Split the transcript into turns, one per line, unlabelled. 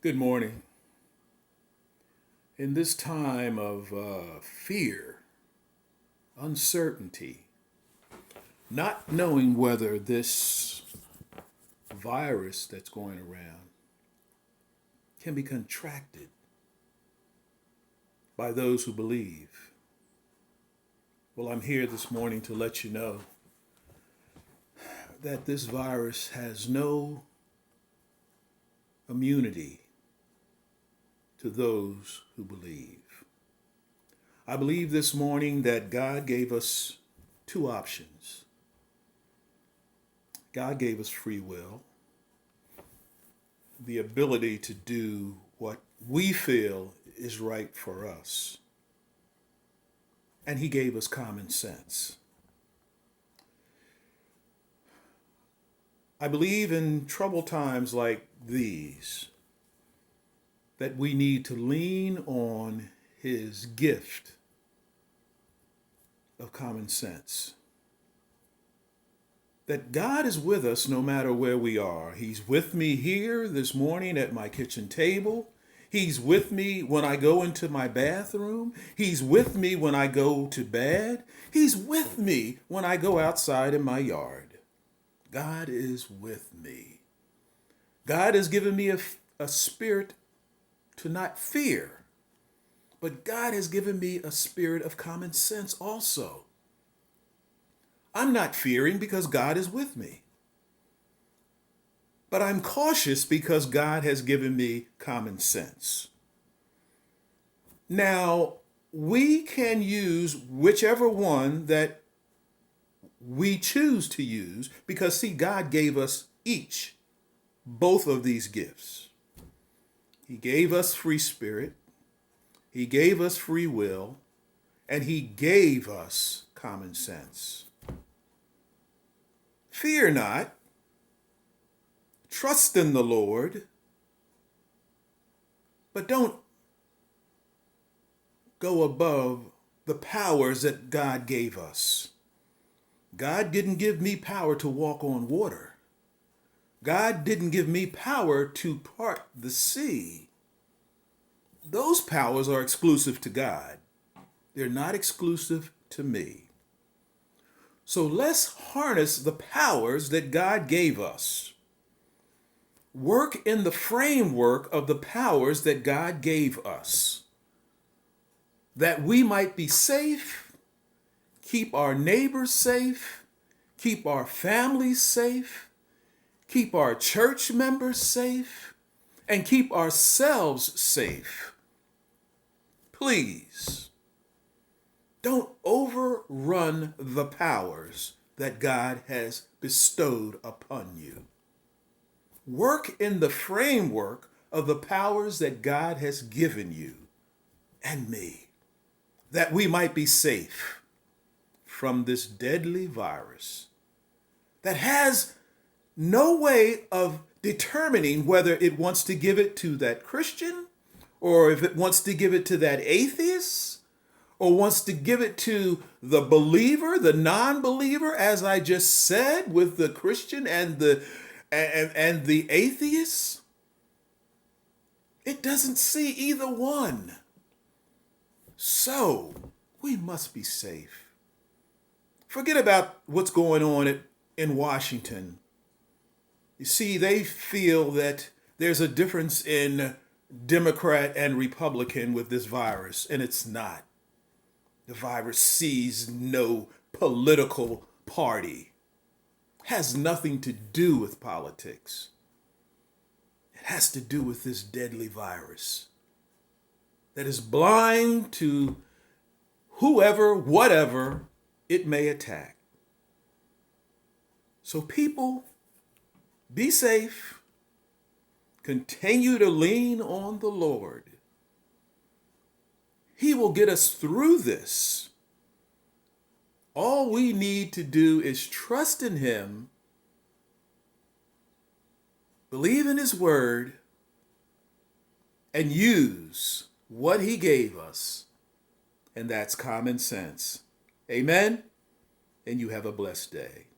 Good morning. In this time of fear, uncertainty, not knowing whether this virus that's going around can be contracted by those who believe, well, I'm here this morning to let you know that this virus has no immunity to those who believe. I believe this morning that God gave us two options. God gave us free will, the ability to do what we feel is right for us. And He gave us common sense. I believe in troubled times like these that we need to lean on His gift of common sense. That God is with us no matter where we are. He's with me here this morning at my kitchen table. He's with me when I go into my bathroom. He's with me when I go to bed. He's with me when I go outside in my yard. God is with me. God has given me a spirit to not fear, but God has given me a spirit of common sense also. I'm not fearing because God is with me, but I'm cautious because God has given me common sense. Now, we can use whichever one that we choose to use because, see, God gave us each both of these gifts. He gave us free spirit, He gave us free will, and He gave us common sense. Fear not, trust in the Lord, but don't go above the powers that God gave us. God didn't give me power to walk on water. God didn't give me power to part the sea. Those powers are exclusive to God. They're not exclusive to me. So let's harness the powers that God gave us. Work in the framework of the powers that God gave us, that we might be safe, keep our neighbors safe, keep our families safe, keep our church members safe, and keep ourselves safe. Please, don't overrun the powers that God has bestowed upon you. Work in the framework of the powers that God has given you and me, that we might be safe from this deadly virus that has no way of determining whether it wants to give it to that Christian or if it wants to give it to that atheist or wants to give it to the believer, the non-believer, as I just said, with the Christian and the atheist. It doesn't see either one. So we must be safe. Forget about what's going on in Washington. You see, they feel that there's a difference in Democrat and Republican with this virus, and it's not. The virus sees no political party. Has nothing to do with politics. It has to do with this deadly virus that is blind to whoever, whatever it may attack. So people, be safe. Continue to lean on the Lord. He will get us through this. All we need to do is trust in Him, believe in His word, and use what He gave us. And that's common sense. Amen? And you have a blessed day.